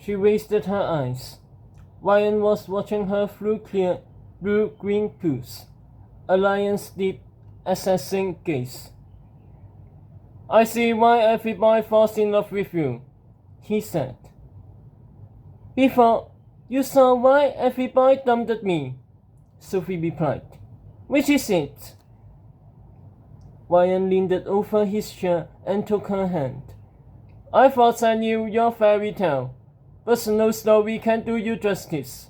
She raised her eyes. Ryan was watching her through clear blue-green pools, a lion's deep, assessing gaze. I see why every boy falls in love with you, he said. Before, you saw why every boy dumped me, Sophie replied. Which is it? Ryan leaned over his chair and took her hand. I thought I knew your fairy tale, but no story can do you justice.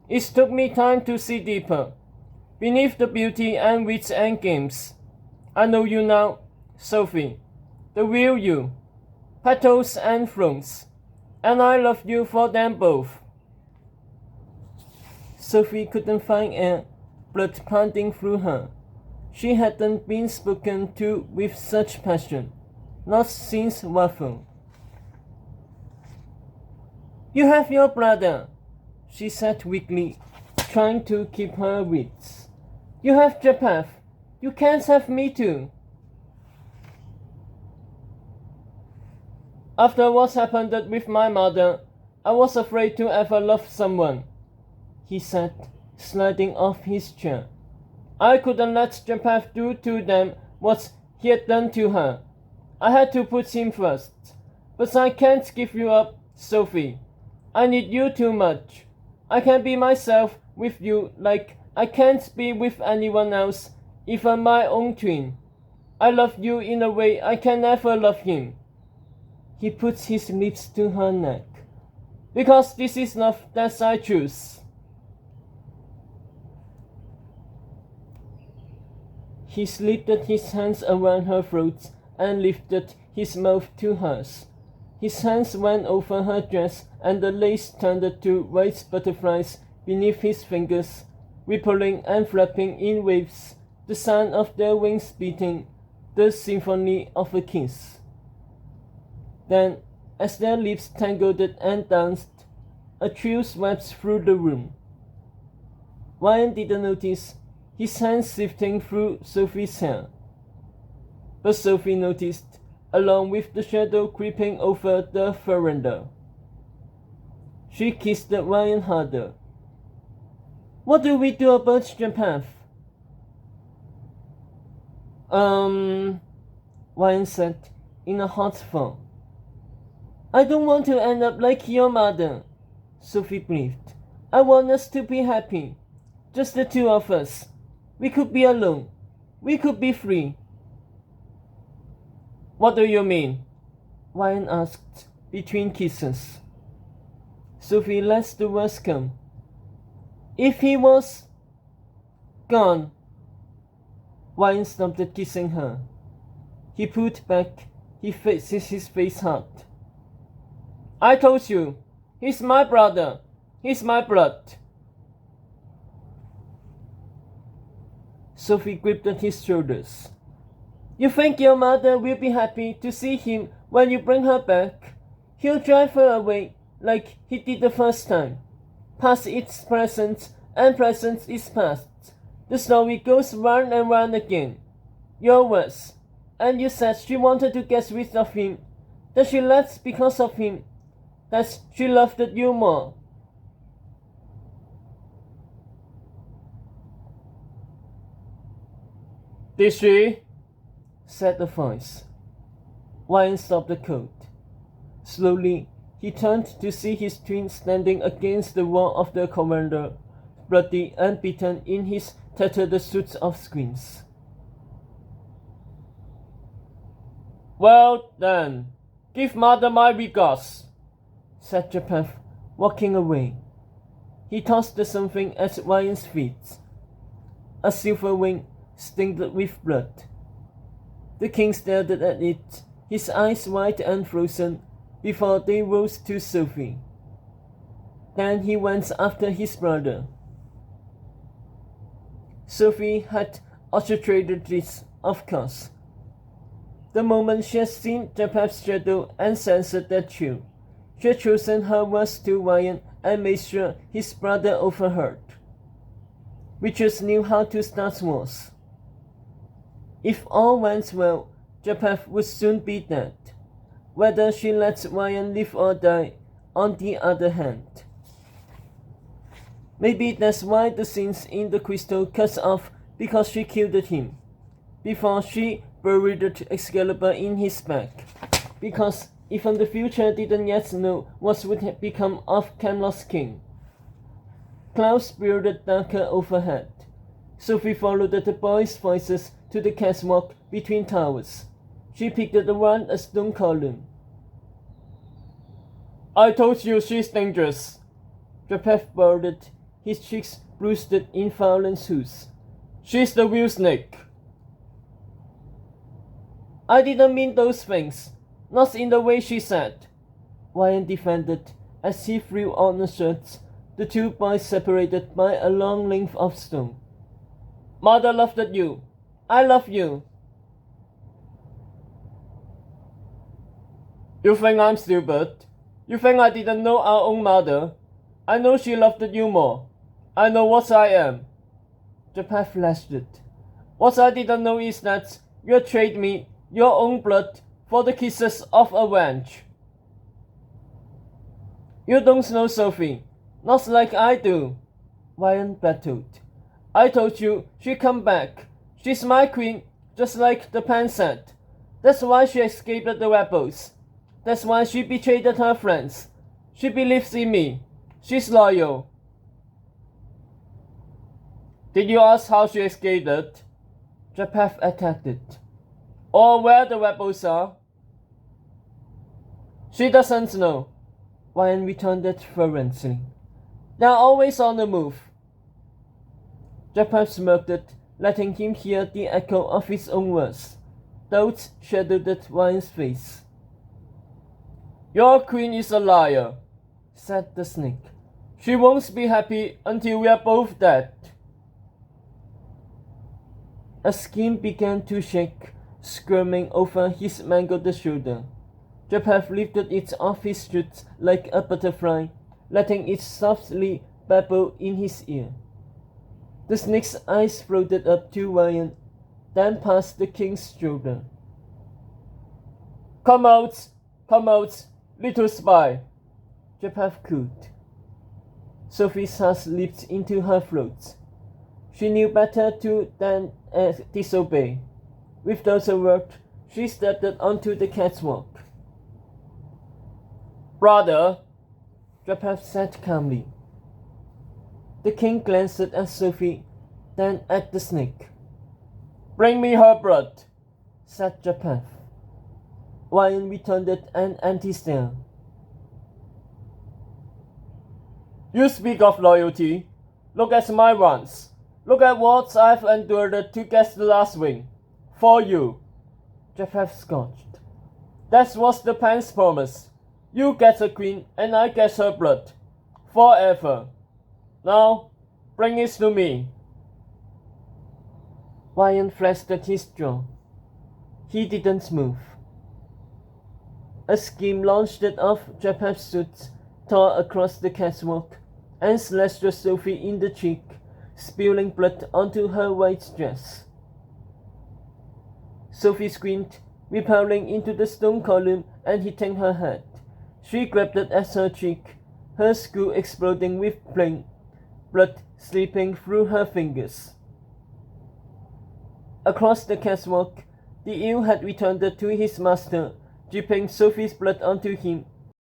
It took me time to see deeper, beneath the beauty and wits and games. I know you now, Sophie, the real you, petals and thrones, and I love you for them both. Sophie couldn't find air, blood pounding through her. She hadn't been spoken to with such passion, not since Waffle. You have your brother, she said weakly, trying to keep her wits. You have Japheth. You can't have me too. After what happened with my mother, I was afraid to ever love someone, he said, sliding off his chair. I couldn't let Japheth do to them what he had done to her. I had to put him first. But I can't give you up, Sophie. I need you too much. I can be myself with you like I can't be with anyone else, even my own twin. I love you in a way I can never love him. He put his lips to her neck. Because this is love that I choose. He slipped his hands around her throat and lifted his mouth to hers. His hands went over her dress and the lace turned to white butterflies beneath his fingers, rippling and flapping in waves, the sound of their wings beating, the symphony of a kiss. Then, as their lips tangled and danced, a thrill swept through the room. Ryan didn't notice his hands sifting through Sophie's hair. But Sophie noticed, along with the shadow creeping over the veranda. She kissed Ryan harder. What do we do about Japheth? Ryan said in a hot tone. I don't want to end up like your mother, Sophie breathed. I want us to be happy. Just the two of us. We could be alone. We could be free. What do you mean? Ryan asked between kisses. Sophie let the words come. If he was gone. Ryan stopped kissing her. He pulled back. He faces his face hard. I told you, he's my brother. He's my blood. Sophie gripped at his shoulders. You think your mother will be happy to see him when you bring her back? He'll drive her away like he did the first time. Past is present and present is past. The story goes round and round again. Your words. And you said she wanted to get rid of him. That she left because of him. That she loved you more. Did she? Said the voice. Ryan stopped the coat. Slowly, he turned to see his twin standing against the wall of the commander, bloody and beaten in his tattered suit of skins. Well then, give mother my regards, said Japheth, walking away. He tossed something at Ryan's feet. A silver ring stained with blood. The king stared at it, his eyes wide and frozen, before they rose to Sophie. Then he went after his brother. Sophie had orchestrated this, of course. The moment she had seen Japheth's shadow and sensed that chill, she had chosen her words to Ryan and made sure his brother overheard. Witches knew how to start wars. If all went well, Japheth would soon be dead. Whether she let Ryan live or die, on the other hand. Maybe that's why the scenes in the crystal cut off, because she killed him before she buried Excalibur in his back. Because even the future didn't yet know what would have become of Camelot's king. Clouds builded darker overhead. Sophie followed the boys' voices to the catwalk between towers. She picked around a stone column. I told you she's dangerous. Japheth bowed, his cheeks bruised in violent hues. She's the real snake. I didn't mean those things. Not in the way she said. Ryan defended as he threw on the shirts, the two boys separated by a long length of stone. Mother loved you. I love you. You think I'm stupid? You think I didn't know our own mother? I know she loved you more. I know what I am. Japheth flashed it. What I didn't know is that you traded me your own blood for the kisses of a wench. You don't know Sophie, not like I do. Ryan battled. I told you she'd come back. She's my queen, just like the Pan said. That's why she escaped the rebels. That's why she betrayed her friends. She believes in me. She's loyal. Did you ask how she escaped it? Japheth attacked it. Or where the rebels are? She doesn't know. Ryan returned it fervently. They're always on the move. Japheth smirked, letting him hear the echo of his own words. Doubts shadowed Ryan's face. Your queen is a liar, said the snake. She won't be happy until we are both dead. A skin began to shake, squirming over his mangled shoulder. Japheth lifted it off his chest like a butterfly, letting it softly babble in his ear. The snake's eyes floated up to Ryan, then past the king's shoulder. Come out, little spy, Japheth cooed. Sophie's heart leaped into her throat. She knew better than disobey. With those words, she stepped onto the catwalk. Brother, Japheth said calmly. The king glanced at Sophie, then at the snake. Bring me her blood, said Japheth. Ryan returned an anti-stare. You speak of loyalty. Look at my ones. Look at what I've endured to get the last wing. For you, Japheth scoffed. That was the Pan's promise. You get a queen and I get her blood. Forever. Now, bring it to me. Ryan flexed his jaw. He didn't move. A scream launched off Japheth's suit, tore across the catwalk, and slashed Sophie in the cheek, spilling blood onto her white dress. Sophie screamed, repelling into the stone column and hitting her head. She grabbed at her cheek, her skull exploding with blood slipping through her fingers. Across the catwalk, the eel had returned to his master, dripping Sophie's blood onto him